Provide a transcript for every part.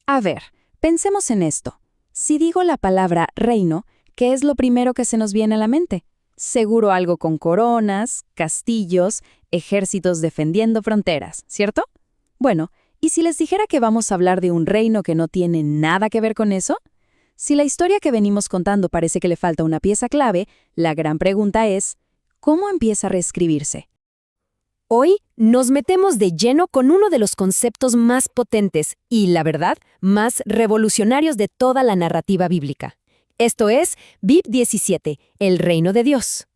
A ver, pensemos en esto. Si digo la palabra reino, ¿qué es lo primero que se nos viene a la mente? Seguro algo con coronas, castillos, ejércitos defendiendo fronteras, ¿cierto? Bueno, ¿y si les dijera que vamos a hablar de un reino que no tiene nada que ver con eso? Si la historia que venimos contando parece que le falta una pieza clave, la gran pregunta es, ¿cómo empieza a reescribirse? Hoy nos metemos de lleno con uno de los conceptos más potentes y, la verdad, más revolucionarios de toda la narrativa bíblica. Esto es VIP 17, el reino de Dios.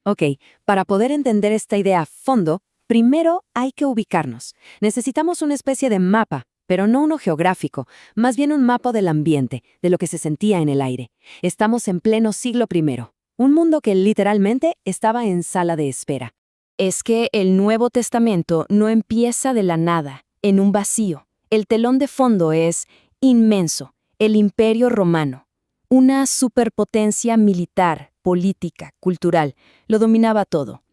Ok, para poder entender esta idea a fondo, primero hay que ubicarnos. Necesitamos una especie de mapa, pero no uno geográfico, más bien un mapa del ambiente, de lo que se sentía en el aire. Estamos en pleno siglo I, un mundo que literalmente estaba en sala de espera. Es que el Nuevo Testamento no empieza de la nada, en un vacío. El telón de fondo es inmenso, el Imperio Romano. Una superpotencia militar, política, cultural, lo dominaba todo.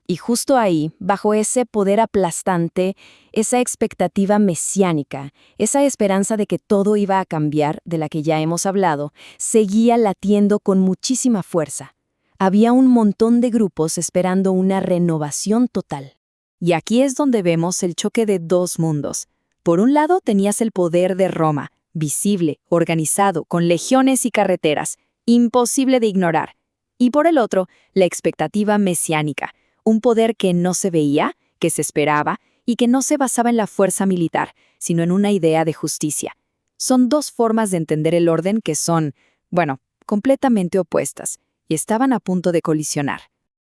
Y justo ahí, bajo ese poder aplastante, esa expectativa mesiánica, esa esperanza de que todo iba a cambiar, de la que ya hemos hablado, seguía latiendo con muchísima fuerza. Había un montón de grupos esperando una renovación total. Y aquí es donde vemos el choque de dos mundos. Por un lado tenías el poder de Roma, visible, organizado, con legiones y carreteras, imposible de ignorar. Y por el otro, la expectativa mesiánica, un poder que no se veía, que se esperaba, y que no se basaba en la fuerza militar, sino en una idea de justicia. Son dos formas de entender el orden que son, completamente opuestas, y estaban a punto de colisionar.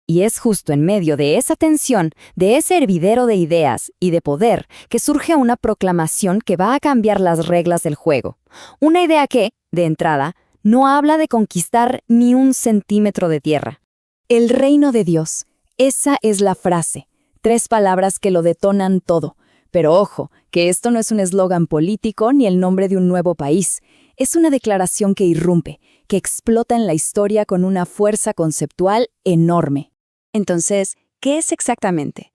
Y es justo en medio de esa tensión, de ese hervidero de ideas y de poder, que surge una proclamación que va a cambiar las reglas del juego. Una idea que, de entrada, no habla de conquistar ni un centímetro de tierra. El reino de Dios. Esa es la frase. 3 palabras que lo detonan todo. Pero ojo, que esto no es un eslogan político ni el nombre de un nuevo país. Es una declaración que irrumpe, que explota en la historia con una fuerza conceptual enorme. Entonces, ¿qué es exactamente?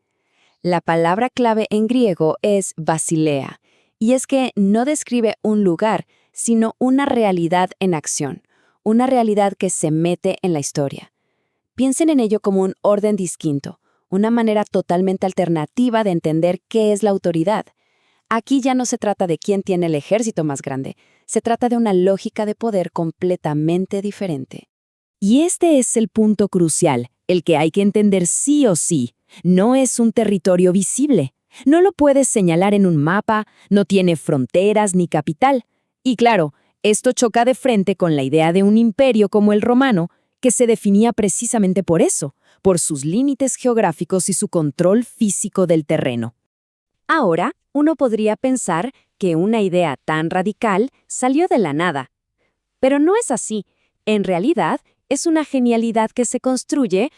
La palabra clave en griego es basilea, y es que no describe un lugar, sino una realidad en acción, una realidad que se mete en la historia. Piensen en ello como un orden distinto, una manera totalmente alternativa de entender qué es la autoridad. Aquí ya no se trata de quién tiene el ejército más grande, se trata de una lógica de poder completamente diferente. Y este es el punto crucial, el que hay que entender sí o sí. No es un territorio visible. No lo puedes señalar en un mapa, no tiene fronteras ni capital. Y claro, esto choca de frente con la idea de un imperio como el romano, que se definía precisamente por eso, por sus límites geográficos y su control físico del terreno. Ahora, uno podría pensar que una idea tan radical salió de la nada. Pero no es así. En realidad, es una genialidad que se construye,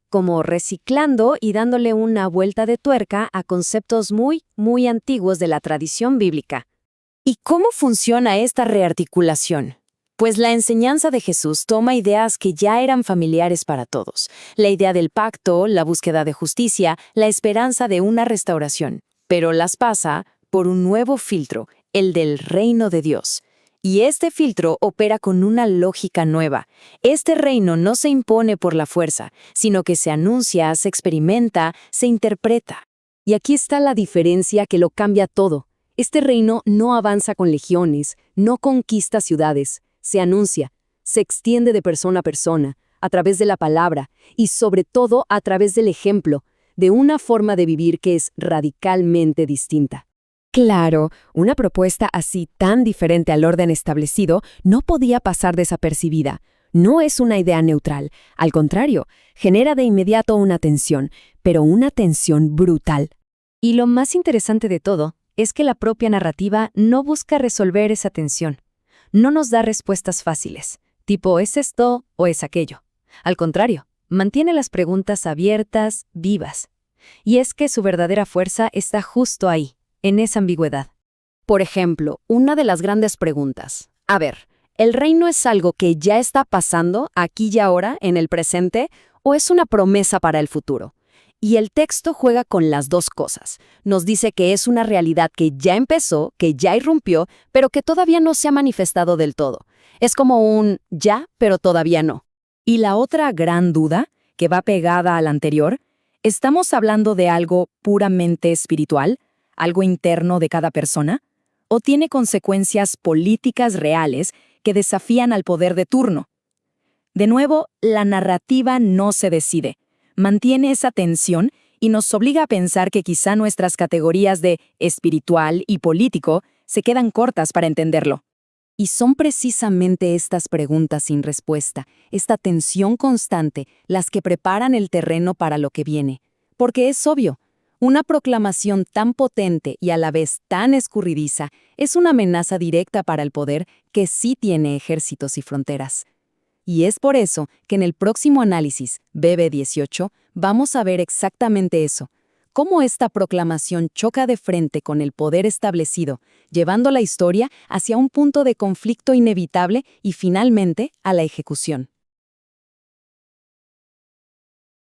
como reciclando y dándole una vuelta de tuerca a conceptos muy, muy antiguos de la tradición bíblica. ¿Y cómo funciona esta rearticulación? Pues la enseñanza de Jesús toma ideas que ya eran familiares para todos. La idea del pacto, la búsqueda de justicia, la esperanza de una restauración. Pero las pasa por un nuevo filtro, el del reino de Dios. Y este filtro opera con una lógica nueva. Este reino no se impone por la fuerza, sino que se anuncia, se experimenta, se interpreta. Y aquí está la diferencia que lo cambia todo. Este reino no avanza con legiones, no conquista ciudades, se anuncia, se extiende de persona a persona, a través de la palabra y sobre todo a través del ejemplo, de una forma de vivir que es radicalmente distinta. Claro, una propuesta así tan diferente al orden establecido no podía pasar desapercibida. No es una idea neutral, al contrario, genera de inmediato una tensión, pero una tensión brutal. Y lo más interesante de todo es que la propia narrativa no busca resolver esa tensión. No nos da respuestas fáciles, tipo ¿es esto o es aquello? Al contrario, mantiene las preguntas abiertas, vivas. Y es que su verdadera fuerza está justo ahí, en esa ambigüedad. Por ejemplo, una de las grandes preguntas. A ver, ¿el reino es algo que ya está pasando aquí y ahora, en el presente, o es una promesa para el futuro? Y el texto juega con las dos cosas. Nos dice que es una realidad que ya empezó, que ya irrumpió, pero que todavía no se ha manifestado del todo. Es como un ya, pero todavía no. Y la otra gran duda, que va pegada a la anterior, ¿estamos hablando de algo puramente espiritual, algo interno de cada persona? ¿O tiene consecuencias políticas reales que desafían al poder de turno? De nuevo, la narrativa no se decide. Mantiene esa tensión y nos obliga a pensar que quizá nuestras categorías de espiritual y político se quedan cortas para entenderlo. Y son precisamente estas preguntas sin respuesta, esta tensión constante, las que preparan el terreno para lo que viene. Porque es obvio, una proclamación tan potente y a la vez tan escurridiza es una amenaza directa para el poder que sí tiene ejércitos y fronteras. Y es por eso que en el próximo análisis, BB18, vamos a ver exactamente eso, cómo esta proclamación choca de frente con el poder establecido, llevando la historia hacia un punto de conflicto inevitable y finalmente a la ejecución.